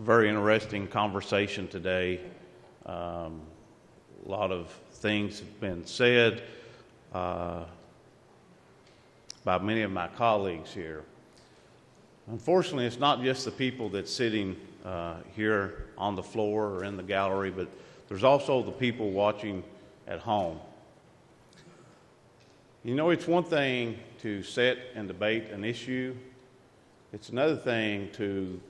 Very interesting conversation today. A lot of things have been said by many of my colleagues here. Unfortunately, it's not just the people that's sitting here on the floor or in the gallery, but there's also the people watching at home. You know, it's one thing to sit and debate an issue. It's another thing to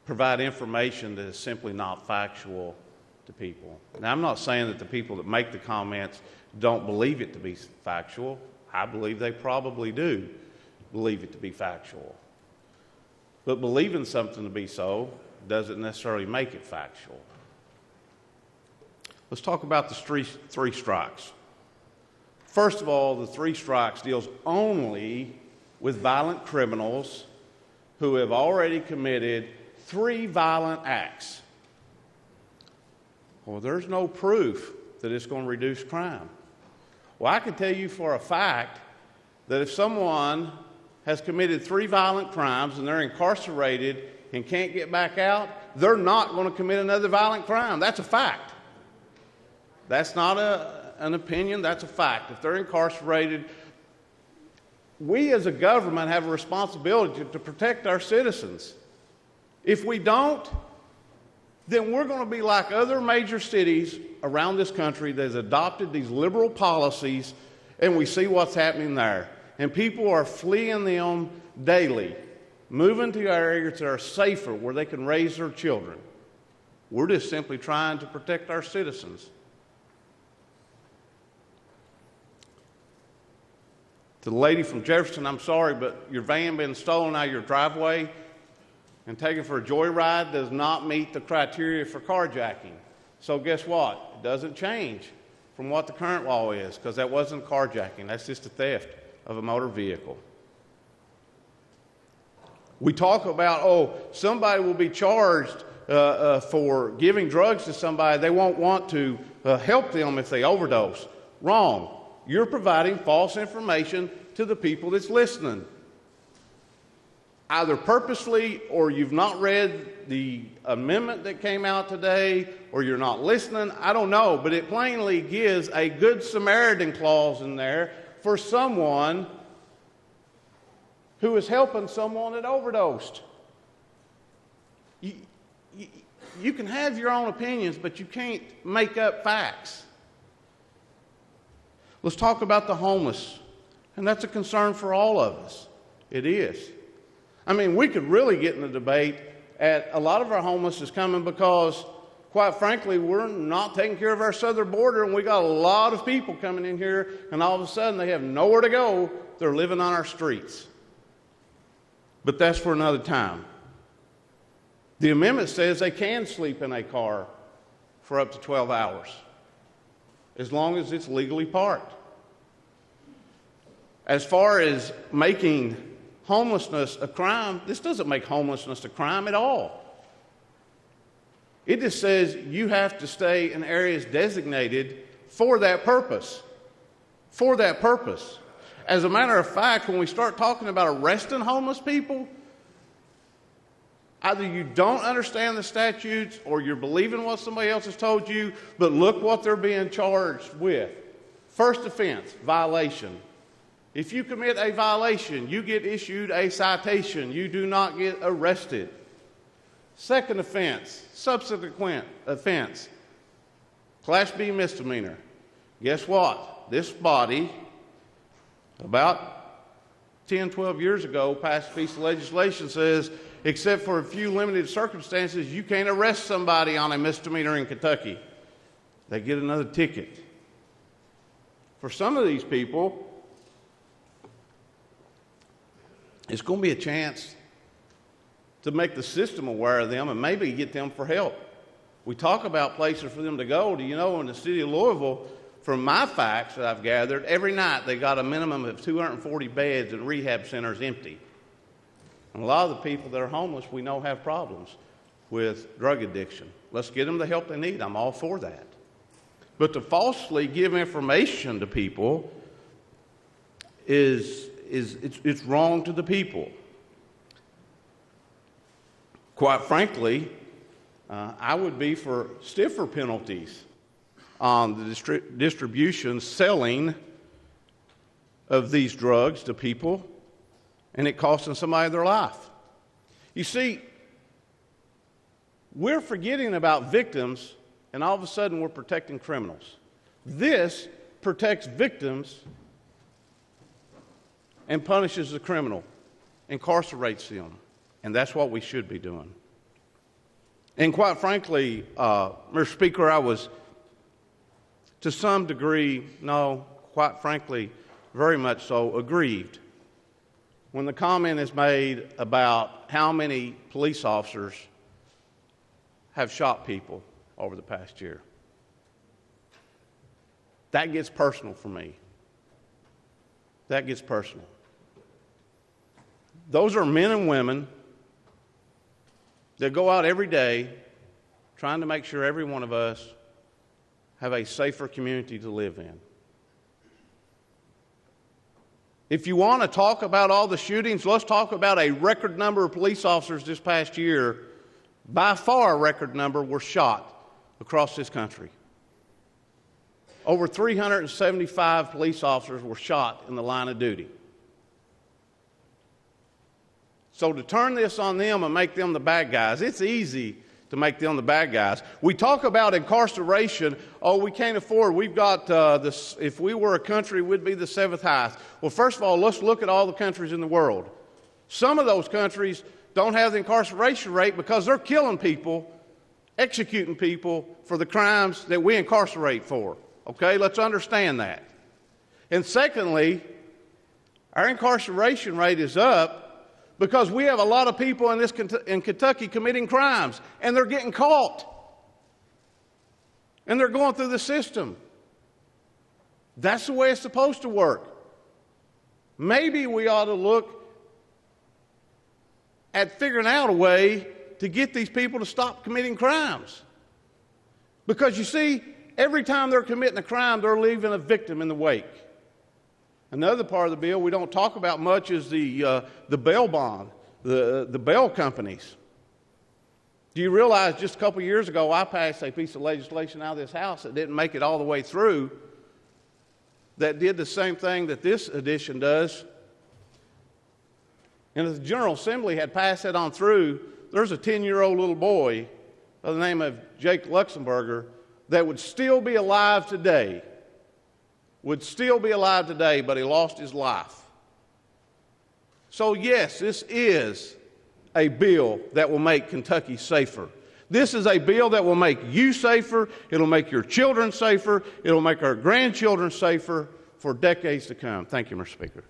provide information that is simply not factual to people. Now, I'm not saying that the people that make the comments don't believe it to be factual. I believe they probably do believe it to be factual. But believing something to be so doesn't necessarily make it factual. Let's talk about the three strikes. First of all, the three strikes deals only with violent criminals who have already committed 3 violent acts. Well, there's no proof that it's going to reduce crime. Well, I can tell you for a fact that if someone has committed 3 violent crimes and they're incarcerated and can't get back out, they're not going to commit another violent crime. That's a fact. That's not an opinion, that's a fact. If they're incarcerated, we as a government have a responsibility to protect our citizens. If we don't, then we're going to be like other major cities around this country that has adopted these liberal policies, and we see what's happening there. And people are fleeing them daily, moving to areas that are safer where they can raise their children. We're just simply trying to protect our citizens. To the lady from Jefferson, I'm sorry, but your van being stolen out of your driveway and taken for a joyride does not meet the criteria for carjacking. So guess what? It doesn't change from what the current law is, because that wasn't carjacking. That's just a theft of a motor vehicle. We talk about, somebody will be charged for giving drugs to somebody. They won't want to help them if they overdose. Wrong. You're providing false information to the people that's listening. Either purposely, or you've not read the amendment that came out today, or you're not listening. I don't know, but it plainly gives a Good Samaritan clause in there for someone who is helping someone that overdosed. You can have your own opinions, but you can't make up facts. Let's talk about the homeless, and that's a concern for all of us. It is. I mean, we could really get in the debate at a lot of our homeless is coming because, quite frankly, we're not taking care of our southern border, and we got a lot of people coming in here, and all of a sudden they have nowhere to go. They're living on our streets. But that's for another time. The amendment says they can sleep in a car for up to 12 hours, as long as it's legally parked. As far as making homelessness a crime, this doesn't make homelessness a crime at all. It just says you have to stay in areas designated for that purpose. For that purpose. As a matter of fact, when we start talking about arresting homeless people, either you don't understand the statutes or you're believing what somebody else has told you, but look what they're being charged with. First offense, violation. If you commit a violation, you get issued a citation. You do not get arrested. Second offense, subsequent offense, Class B misdemeanor. Guess what? This body, about 10, 12 years ago, passed a piece of legislation says, except for a few limited circumstances, you can't arrest somebody on a misdemeanor in Kentucky. They get another ticket. For some of these people, it's going to be a chance to make the system aware of them and maybe get them for help. We talk about places for them to go. Do you know in the city of Louisville, from my facts that I've gathered, every night they got a minimum of 240 beds in rehab centers empty. And a lot of the people that are homeless we know have problems with drug addiction. Let's get them the help they need. I'm all for that. But to falsely give information to people it's wrong to the people. Quite frankly, I would be for stiffer penalties on the distribution, selling of these drugs to people, and it costing somebody their life. You see, we're forgetting about victims, and all of a sudden we're protecting criminals. This protects victims and punishes the criminal, incarcerates them, and that's what we should be doing. And quite frankly, Mr. Speaker, I was, to some degree, no, quite frankly, very much so, aggrieved when the comment is made about how many police officers have shot people over the past year. That gets personal for me. That gets personal. Those are men and women that go out every day trying to make sure every one of us have a safer community to live in. If you want to talk about all the shootings, let's talk about a record number of police officers this past year. By far a record number were shot across this country. Over 375 police officers were shot in the line of duty. So to turn this on them and make them the bad guys, it's easy to make them the bad guys. We talk about incarceration. Oh, we can't afford. We've got this. If we were a country, we'd be the 7th highest. Well, first of all, let's look at all the countries in the world. Some of those countries don't have the incarceration rate because they're killing people, executing people for the crimes that we incarcerate for. Okay, let's understand that. And secondly, our incarceration rate is up because we have a lot of people in Kentucky committing crimes, and they're getting caught. And they're going through the system. That's the way it's supposed to work. Maybe we ought to look at figuring out a way to get these people to stop committing crimes. Because you see, every time they're committing a crime, they're leaving a victim in the wake. Another part of the bill we don't talk about much is the bail bond, the bail companies. Do you realize just a couple years ago I passed a piece of legislation out of this House that didn't make it all the way through that did the same thing that this edition does? And if the General Assembly had passed it on through, there's a 10-year-old little boy by the name of Jake Luxemburger that would still be alive today, but he lost his life. So yes, this is a bill that will make Kentucky safer. This is a bill that will make you safer. It'll make your children safer. It'll make our grandchildren safer for decades to come. Thank you, Mr. Speaker.